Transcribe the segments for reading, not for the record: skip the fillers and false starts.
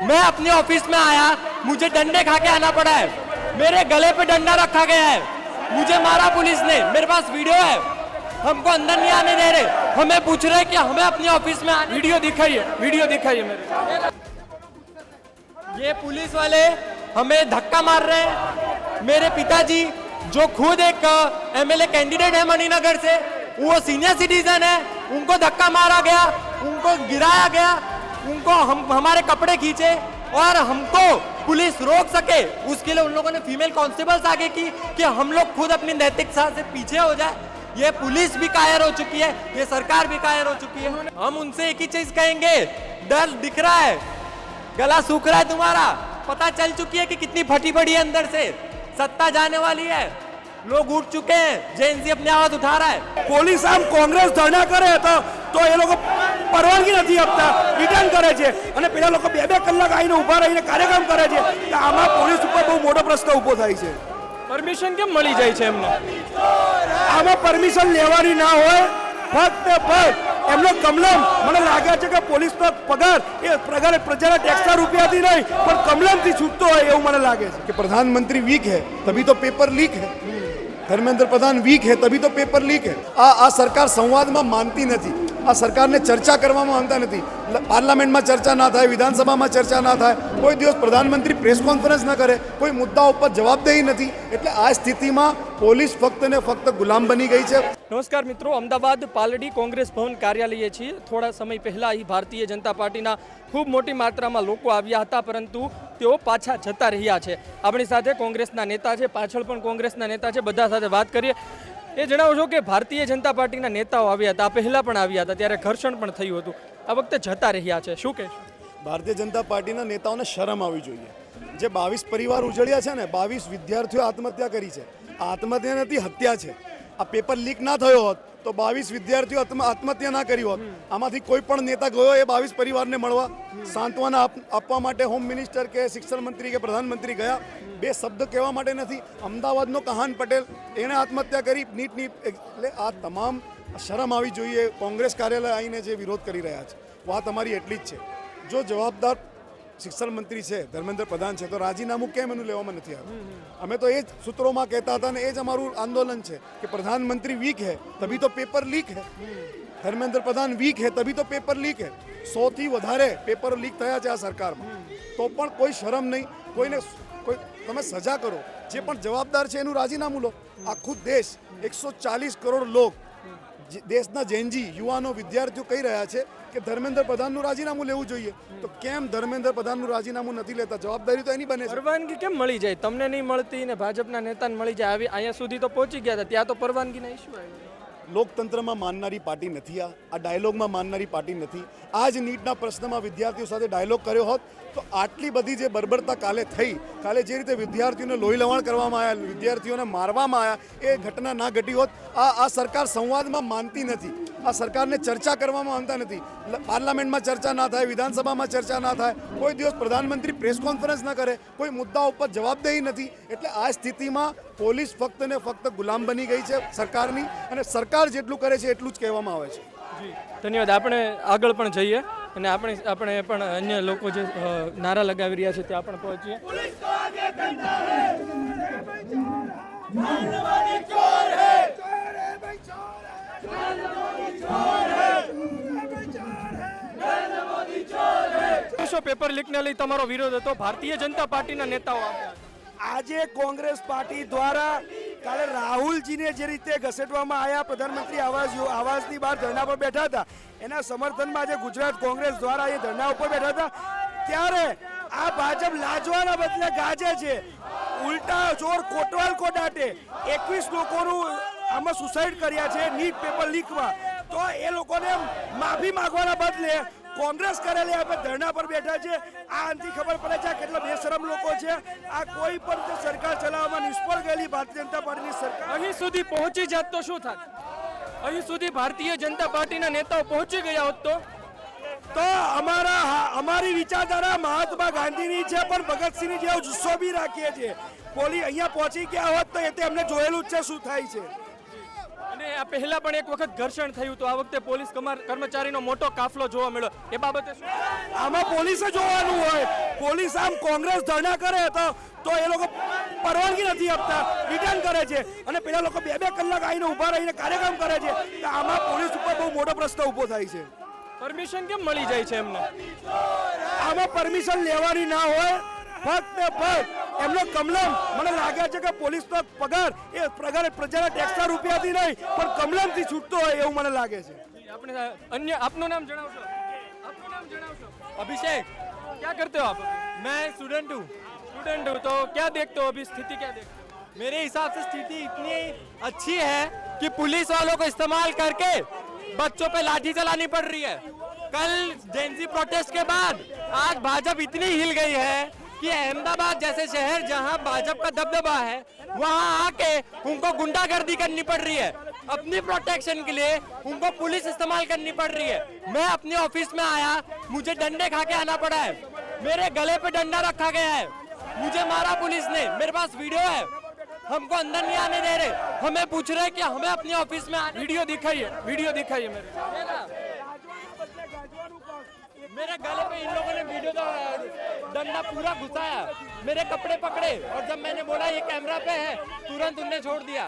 मैं अपने ऑफिस में आया, मुझे डंडे खा के आना पड़ा है, मेरे गले पे डंडा रखा गया है, मुझे मारा पुलिस ने, मेरे पास वीडियो है, हमको अंदर नहीं आने दे रहे, हमें पूछ रहे कि हमें अपने ऑफिस में वीडियो दिखाइए मेरे। ये पुलिस वाले हमें धक्का मार रहे हैं। मेरे पिताजी जो खुद एक एमएलए कैंडिडेट है मणिनगर से, वो सीनियर सिटीजन है, उनको धक्का मारा गया, उनको गिराया गया, उनको हमारे कपड़े खींचे और हमको पुलिस रोक सके उसके लिए उन लोगों ने फीमेल कांस्टेबल्स आगे की कि हम लोग खुद अपनी नैतिकता से पीछे हो जाए। ये पुलिस भी कायर हो चुकी है, ये सरकार भी कायर हो चुकी है। हम उनसे एक ही चीज कहेंगे, डर दिख रहा है, गला सूख रहा है तुम्हारा, पता चल चुकी है कि कितनी फटी पड़ी है अंदर से, सत्ता जाने वाली है, लोग उठ चुके हैं, जेएनसी अपनी आवाज उठा रहा है। પોલીસ આમ કોંગ્રેસ ધરણા કરે તો એ લોકો પરવાનગી નથી આપતા, રિટર્ન કરે છે અને પેલા લોકો 2-2 કલાક આવીને ઊભા રહીને કાર્યક્રમ કરે છે। તો આમાં પોલીસ ઉપર બહુ મોટો પ્રશ્ન ઊભો થાય છે। પરમિશન કેમ મળી જાય છે એમને? આમાં પરમિશન લેવાની ના હોય, ફક્ત એમનો કમલમ મને લાગે છે કે પોલીસનો પગાર એ પ્રજાના ટેક્સના રૂપિયાથી નહીં પણ કમલમથી છૂટતો હોય એવું મને લાગે છે। कि प्रधानमंत्री वीक है तभी तो पेपर लीक है, धर्मेंद्र प्रधान वीक है तभी तो पेपर लीक है। आ सरकार संवादમાં માનતી નથી, આ સરકારને ચર્ચા કરવામાં માનતા નથી। પાર્લામેન્ટમાં ચર્ચા ના થાય, વિધાનસભામાં ચર્ચા ના થાય, કોઈ દિવસ પ્રધાનમંત્રી પ્રેસ કોન્ફરન્સ ના કરે, કોઈ મુદ્દા ઉપર જવાબદેહી નથી। એટલે આ સ્થિતિમાં પોલીસ ફક્ત ને ફક્ત ગુલામ બની ગઈ છે। નમસ્કાર મિત્રો, અમદાવાદ પાલડી કોંગ્રેસ ભવન કાર્યાલયે છીએ। થોડા સમય પહેલાં અહીં ભારતીય જનતા પાર્ટીના ખૂબ મોટી માત્રામાં લોકો આવ્યા હતા, પરંતુ તેઓ પાછા જતા રહ્યા છે। આપણી સાથે કોંગ્રેસના નેતા છે, પાછળ પણ કોંગ્રેસના નેતા છે, બધા સાથે વાત કરીએ। એ જણાવો છો કે ભારતીય જનતા પાર્ટીના નેતાઓ આવ્યા હતા, પહેલાં પણ આવ્યા હતા, ત્યારે ઘર્ષણ પણ થયું હતું, આ વખતે જતા રહ્યા છે, શું કહેશો? ભારતીય જનતા પાર્ટીના નેતાઓને શરમ આવી જોઈએ। જે 22 પરિવાર ઉજળ્યા છે ને, 22 વિદ્યાર્થીઓ આત્મહત્યા કરી છે, આ આત્મહત્યા નથી, હત્યા છે। આ પેપર લીક ના થયો હોત તો 22 વિદ્યાર્થીઓ આત્મહત્યા ના કરી હોત। આમાંથી કોઈ પણ નેતા ગયો એ 22 પરિવારને મળવા, સાંત્વના આપવા માટે હોમ મિનિસ્ટર કે શિક્ષણ મંત્રી કે પ્રધાનમંત્રી ગયા, બે શબ્દ કહેવા માટે નથી। અમદાવાદનો કહાન પટેલ એણે આત્મહત્યા કરી નીટની। એટલે આ તમામ શરમ આવી જોઈએ। કોંગ્રેસ કાર્યાલય આવીને જે વિરોધ કરી રહ્યા છે, વાત અમારી એટલી જ છે, જો જવાબદાર શિક્ષણ મંત્રી છે, ધર્મેન્દ્ર પ્રધાન છે, તો રાજીનામું કેમ એનું લેવામાં નથી આવ્યું? અમે તો એ જ સૂત્રોમાં કહેતા હતા અને એ જ અમારું આંદોલન છે કે પ્રધાનમંત્રી વીક है तभी तो पेपर लीक है, ધર્મેન્દ્ર પ્રધાન વીક है तभी तो पेपर लीक है। 100થી વધારે પેપર લીક થયા છે આ સરકારમાં, તો પણ કોઈ શરમ નહીં, કોઈને કોઈ તમે સજા કરો, જે પણ જવાબદાર છે એનું રાજીનામું લો। આખું દેશ 140 કરોડ લોક દેશના જેનજી યુવાનો વિદ્યાર્થીઓ કહી રહ્યા છે કે ધર્મેન્દ્ર પ્રધાનનું રાજીનામું લેવું જોઈએ, તો કેમ ધર્મેન્દ્ર પ્રધાનનું રાજીનામું નથી લેતા? જવાબદારી તો એની બને છે। પરવાનગી કેમ મળી જાય? તમને નહીં મળતી ને ભાજપના નેતાને મળી જાય, આવી અહીંયા સુધી તો પહોંચી ગયા હતા, ત્યાં તો પરવાનગીના ઇશ્યુ આવ્યો। લોકતંત્રમાં માનનારી પાર્ટી નથી, આ ડાયલોગમાં માનનારી પાર્ટી નથી। આ જ નીટના પ્રશ્નમાં વિદ્યાર્થીઓ સાથે ડાયલોગ કર્યો હોત તો આટલી બધી જે બર્બરતા કાલે થઈ, કાલે જે રીતે વિદ્યાર્થીઓને લોહી લવાણ કરવામાં આવ્યા, વિદ્યાર્થીઓને મારવામાં આવ્યા, એ ઘટના ના ઘટી હોત। આ સરકાર સંવાદમાં માનતી નથી, આ સરકારને ચર્ચા કરવામાં માનતા નથી। પાર્લામેન્ટમાં ચર્ચા ના થાય, વિધાનસભામાં ચર્ચા ના થાય, કોઈ દિવસ પ્રધાનમંત્રી પ્રેસ કોન્ફરન્સ ના કરે, કોઈ મુદ્દા ઉપર જવાબદેહી નથી। એટલે આ સ્થિતિમાં પોલીસ ફક્ત ને ફક્ત ગુલામ બની ગઈ છે સરકારની, અને સરકાર જેટલું કરે છે એટલું જ કહેવામાં આવે છે। ધન્યવાદ। આપણે આગળ પણ જઈએ અને આપણે પણ અન્ય લોકો જે નારા લગાવી રહ્યા છે ત્યાં પણ પહોંચીએ। પેપર લીકને લઈ તમારો વિરોધ હતો, ભારતીય જનતા પાર્ટીના નેતાઓ આવ્યા। આજે કોંગ્રેસ પાર્ટી દ્વારા કાલે રાહુલજીને જે રીતે ઘસેટવામાં આવ્યા, પ્રધાનમંત્રી આવાસની બહાર ધરણા પર બેઠા હતા, એના સમર્થનમાં આજે ગુજરાત કોંગ્રેસ દ્વારા એ ધરણા ઉપર બેઠા હતા, ત્યારે આ ભાજપ લાજવાના બદલે ગાજે છે। ઉલટા જોર કોટવાલ કો ડાટે। 21 લોકોનું આમાં સુસાઇડ કર્યા છે નીટ પેપર લીકમાં, તો એ લોકોને માફી માંગવાના બદલે કોંગ્રેસ કાર્યાલય આપણે ધરણા પર બેઠા છે। આ અંતિ ખબર પડે છે કેટલા બેશરમ લોકો છે। આ કોઈ પણ સરકાર ચલાવવામાં નિષ્ફળ ગયેલી ભારતીય જનતા પાર્ટીની સરકાર અહીં સુધી પહોંચી જાત તો શું થાત? અહીં સુધી ભારતીય જનતા પાર્ટીના નેતાઓ પહોંચી ગયા હોત તો અમારી વિચારધારા મહાત્મા ગાંધીની છે, પણ ભગતસિંહની જેવો જુસ્સો બી રાખીએ છીએ। પોલીસ અહીંયા પહોંચી ગયા હોત તો એ અમને જોયેલું જ છે શું થાય છે। અને આ પહેલા પણ એક વખત ઘર્ષણ થયું તો આ વખતે પોલીસ કર્મચારીનો મોટો કાફલો જોવા મળ્યો, એ બાબતે આમાં પોલીસે જોવાનું હોય। પોલીસ આમ કોંગ્રેસ ધરણા કરે તો એ લોકો પરવાનગી નથી આપતા, રિટર્ન કરે છે અને પેલા લોકો 2-2 કલાક આવીને ઊભા રહીને કાર્યક્રમ કરે છે. તો આમાં પોલીસ ઉપર બહુ મોટો પ્રશ્ન ઊભો થાય છે. પરમિશન કેમ મળી જાય છે એમને? આમાં પરમિશન લેવાની ના હોય, ફક્ત ને ફક્ત એમનો કમલમ. મને લાગે છે કે પોલીસનો પગાર એ પ્રજાના ટેક્સના રૂપિયાથી નહીં પણ કમલમથી છૂટતો હોય એવું મને લાગે છે. આપણે अन्य આપનું નામ જણાવશો? આપનું નામ જણાવશો? अभिषेक, क्या करते हो आप? मैं स्टूडेंट हूँ. स्टूडेंट हो तो क्या देखते हो अभी स्थिति क्या देखते हो? मेरे हिसाब से स्थिति इतनी अच्छी है कि पुलिस वालों को इस्तेमाल करके बच्चों पे लाठी चलानी पड़ रही है. कल जेएनजी प्रोटेस्ट के बाद आज भाजपा इतनी हिल गई है कि अहमदाबाद जैसे शहर जहां भाजपा का दबदबा है वहां आके उनको गुंडागर्दी करनी पड़ रही है. अपनी प्रोटेक्शन के लिए उनको पुलिस इस्तेमाल करनी पड़ रही है. मैं अपने ऑफिस में आया, मुझे डंडे खा के आना पड़ा है. मेरे गले पे डंडा रखा गया है, मुझे मारा पुलिस ने. मेरे पास वीडियो है. हमको अंदर नहीं आने दे रहे. हमें पूछ रहे कि हमें अपने ऑफिस में आने. वीडियो दिखाइए मेरे. मेरे गले पे इन लोगों ने वीडियो का डंडा पूरा घुसाया, मेरे कपड़े पकड़े और जब मैंने बोला ये कैमरा पे है तुरंत उनने छोड़ दिया.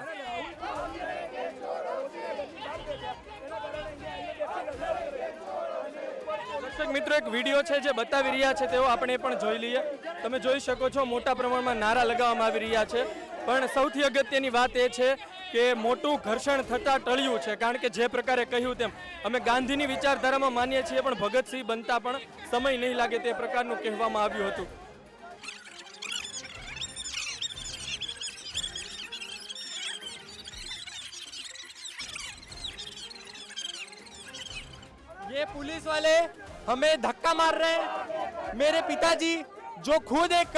દર્શક મિત્રો એક વિડીયો છે જે બતાવી રહ્યા છે તેઓ આપણે પણ જોઈ લઈએ. તમે જોઈ શકો છો મોટા પ્રમાણમાં નારા લગાવવામાં આવી રહ્યા છે, પણ સૌથી અગત્યની વાત એ છે કે મોટું ઘર્ષણ થતાં ટળ્યું છે. કારણ કે જે પ્રકારે કહ્યું તેમ અમે ગાંધીની વિચારધારામાં માનીએ છીએ પણ ભગતસિંહ બનતા પણ સમય નહીં લાગે તે પ્રકારનું કહેવામાં આવ્યું હતું. ये पुलिस वाले हमें धक्का मार रहे हैं. मेरे पिताजी जो खुद एक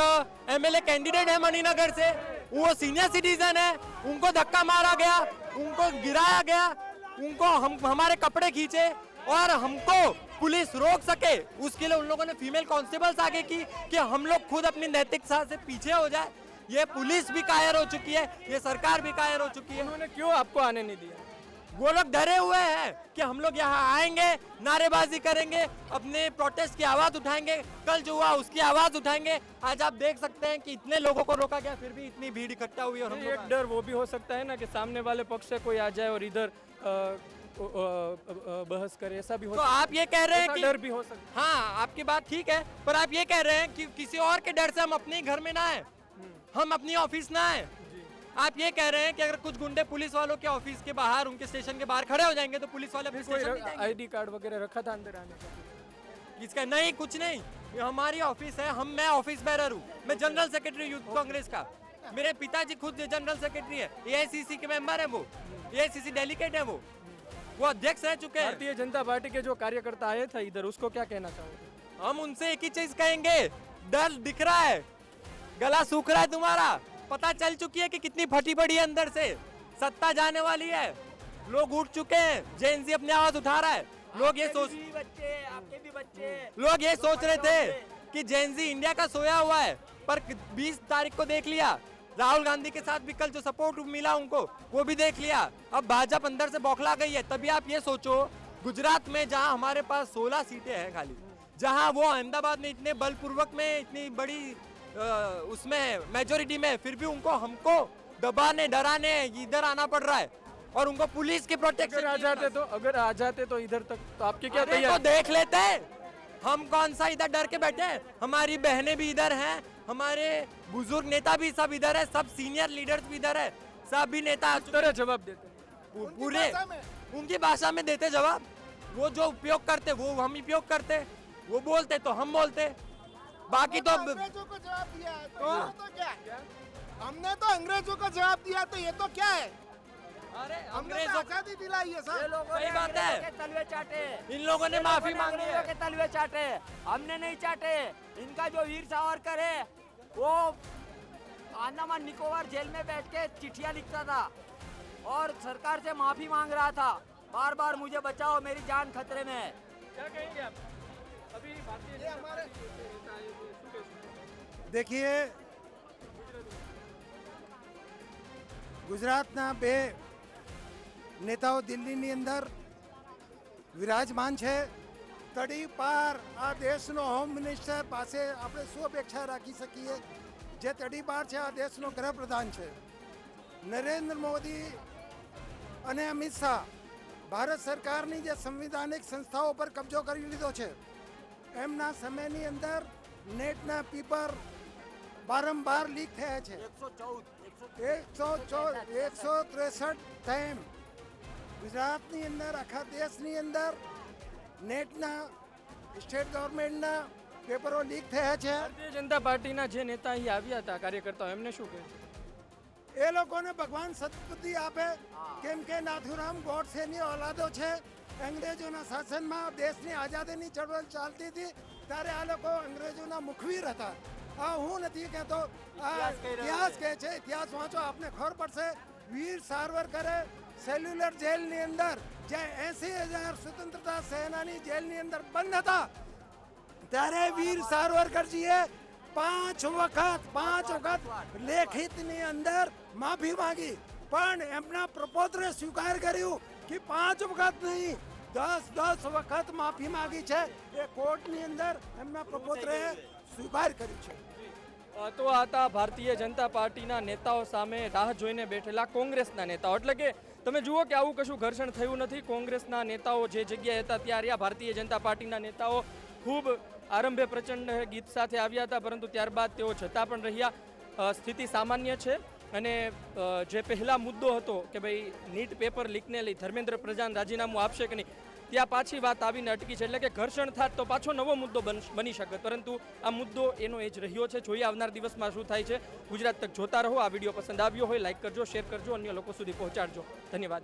एमएलए कैंडिडेट है मणिनगर से, वो सीनियर सिटीजन है, उनको धक्का मारा गया, उनको गिराया गया, उनको हमारे कपड़े खींचे और हमको पुलिस रोक सके उसके लिए उन लोगों ने फीमेल कांस्टेबल्स आगे की कि हम लोग खुद अपनी नैतिकता से पीछे हो जाए. ये पुलिस भी कायर हो चुकी है, ये सरकार भी कायर हो चुकी है. उन्होंने क्यों आपको आने नहीं दिया? वो लोग डरे हुए हैं कि हम लोग यहाँ आएंगे, नारेबाजी करेंगे, अपने प्रोटेस्ट की आवाज उठाएंगे. कल जो हुआ उसकी आवाज उठाएंगे. आज आप देख सकते हैं कि इतने लोगों को रोका गया फिर भी इतनी भीड़ इकट्ठा हुई और हम एक डर वो भी हो सकता है ना कि सामने वाले पक्ष से कोई आ जाए और इधर बहस करे, ऐसा भी हो तो आप ये कह रहे हैं ऐसा कि डर भी हो सकता हाँ आपकी बात ठीक है, पर आप ये कह रहे हैं कि किसी और के डर से हम अपने घर में ना आए, हम अपनी ऑफिस ना आए. आप ये कह रहे हैं कि अगर कुछ गुंडे पुलिस वालों के ऑफिस के बाहर, उनके स्टेशन के बाहर खड़े हो जाएंगे तो पुलिस वाले अपने स्टेशन नहीं है. जाएंगे. आईडी कार्ड वगैरह रखा था अंदर आने का? इसका नहीं, कुछ नहीं. ये हमारी ऑफिस है, मैं ऑफिस बेरर हूँ. मैं जनरल सेक्रेटरी यूथ कांग्रेस का. मेरे पिताजी खुद जनरल सेक्रेटरी है, एआईसीसी के मेंबर है, वो एआईसीसी डेलीगेट है, वो अध्यक्ष रह चुके हैं. भारतीय जनता पार्टी के जो कार्यकर्ता आए थे इधर, उसको क्या कहना चाहोगे? हम उनसे एक ही चीज कहेंगे, डर दिख रहा है, गला सूख रहा है तुम्हारा. पता चल चुकी है कि कितनी फटी पड़ी है अंदर से. सत्ता जाने वाली है, लोग उठ चुके हैं, जेएनजी अपनी आवाज उठा रहा है. लोग ये सोच रहे थे कि जेएनजी इंडिया का सोया हुआ है, पर 20 तारीख को देख लिया. राहुल गांधी के साथ भी कल जो सपोर्ट मिला उनको वो भी देख लिया. अब भाजपा अंदर से बौखला गई है. तभी आप ये सोचो गुजरात में जहां हमारे पास 16 सीटें हैं खाली, जहां वो अहमदाबाद में इतने बलपूर्वक में इतनी बड़ी उसमें मेजोरिटी में, फिर भी उनको हमको दबाने डराने इधर आना पड़ रहा है और उनको पुलिस की प्रोटेक्शन. अगर आ जाते तो इधर तक तो आपकी क्या तो तैयारी? देख लेते. हम कौन सा इधर डर के बैठे हैं? हमारी बहनें भी इधर हैं, हमारे बुजुर्ग नेता भी सब इधर है, सब सीनियर लीडर्स भी इधर है, सभी नेता तरह जवाब देते हैं. पूरे उनकी भाषा में देते जवाब. वो जो उपयोग करते वो हम उपयोग करते, वो बोलते तो हम बोलते. बाकी तो अंग्रेजों को जवाब दिया है तो ये तो क्या है? हमने तो अंग्रेजों को जवाब दिया तो ये तो क्या है? अरे हमने तो अंग्रेजों आजादी दिलाई है सर. सही बात है. तलवे चाटे, इन लोगों ने माफी मांगी अंग्रेजों है. के तलवे चाटे, हमने नहीं चाटे. इनका जो वीर सावरकर है वो अंडमान निकोबार जेल में बैठ के चिट्ठियां लिखता था और सरकार से माफी मांग रहा था, बार बार मुझे बचाओ, मेरी जान खतरे में है. क्या कहेंगे आप? अभी भारतीय जनता पार्टी के नेता आए हुए, શું કહેશો? देखिए ગુજરાતના બે નેતાઓ દિલ્હીની અંદર વિરાજમાન છે તડીપાર આ દેશનો હોમ મિનિસ્ટર પાસે આપણે શું અપેક્ષા રાખી શકીએ? જે તડીપાર છે આ દેશનો ગૃહપ્રધાન છે. નરેન્દ્ર મોદી અને અમિત શાહ ભારત સરકારની જે સંવિધાનિક સંસ્થાઓ પર કબજો કરી લીધો છે, એમના સમયની અંદર નેટના પેપર વારંવાર લીક થયા છે. 163 ટાઈમ ગુજરાતની અંદર, આખા દેશની અંદર નેટના સ્ટેટ ગવર્મેન્ટના પેપરો લીક થયા છે. ભારતીય જનતા પાર્ટીના જે નેતા અહીં આવ્યા હતા કાર્યકર્તાઓ, એમને શું કહે? એ લોકોને ભગવાન સદબુદ્ધિ આપે, કેમ કે નાથુરામ ગોડસેની ઓલાદો છે. અંગ્રેજોના શાસનમાં દેશની આઝાદીની ચળવળ ચાલતી હતી ત્યારે આ લોકો અંગ્રેજોના મુખવીર હતા. આ હું નથી કહેતો, આ ઇતિહાસ કહે છે. ઇતિહાસ વાંચો, આપને ખબર પડશે. વીર સાવરકરે સેલ્યુલર જેલની અંદર, જે 80,000 સ્વતંત્રતા સેનાની જેલની અંદર બંધ હતા, ત્યારે વીર સાવરકરજીએ 5 વખત લેખિતની અંદર માફી માંગી, પણ એમના પ્રપોત્રે સ્વીકાર કર્યું કે 5 વખત નહીં, 10 વખત માફી માંગી છે. એ કોર્ટની અંદર એમના પ્રપોત્રે સ્વીકાર કર્યું છે. તો આ હતા ભારતીય જનતા પાર્ટીના નેતાઓ સામે રાહ જોઈને બેઠેલા કોંગ્રેસના નેતાઓ. એટલે કે તમે જુઓ કે આવું કશું ઘર્ષણ થયું નથી. કોંગ્રેસના નેતાઓ જે જગ્યાએ હતા ત્યાં રહ્યા. ભારતીય જનતા પાર્ટીના નેતાઓ ખૂબ આરંભે પ્રચંડ ગીત સાથે આવ્યા હતા, પરંતુ ત્યારબાદ તેઓ જતા પણ રહ્યા. સ્થિતિ સામાન્ય છે. અને જે પહેલા મુદ્દો હતો કે ભાઈ નીટ પેપર લીકને લઈ ધર્મેન્દ્ર પ્રધાન રાજીનામું આપશે કે નહીં, ત્યાં પાછી વાત આવીને અટકી છે. એટલે કે ઘર્ષણ થાત તો પાછો નવો મુદ્દો બની શકે, પરંતુ આ મુદ્દો એનો એ જ રહ્યો છે. જોઈએ આવનાર દિવસમાં શું થાય છે. ગુજરાત તક જોતા રહો. આ વિડીયો પસંદ આવ્યો હોય લાઈક કરજો, શેર કરજો, અન્ય લોકો સુધી પહોંચાડજો. ધન્યવાદ.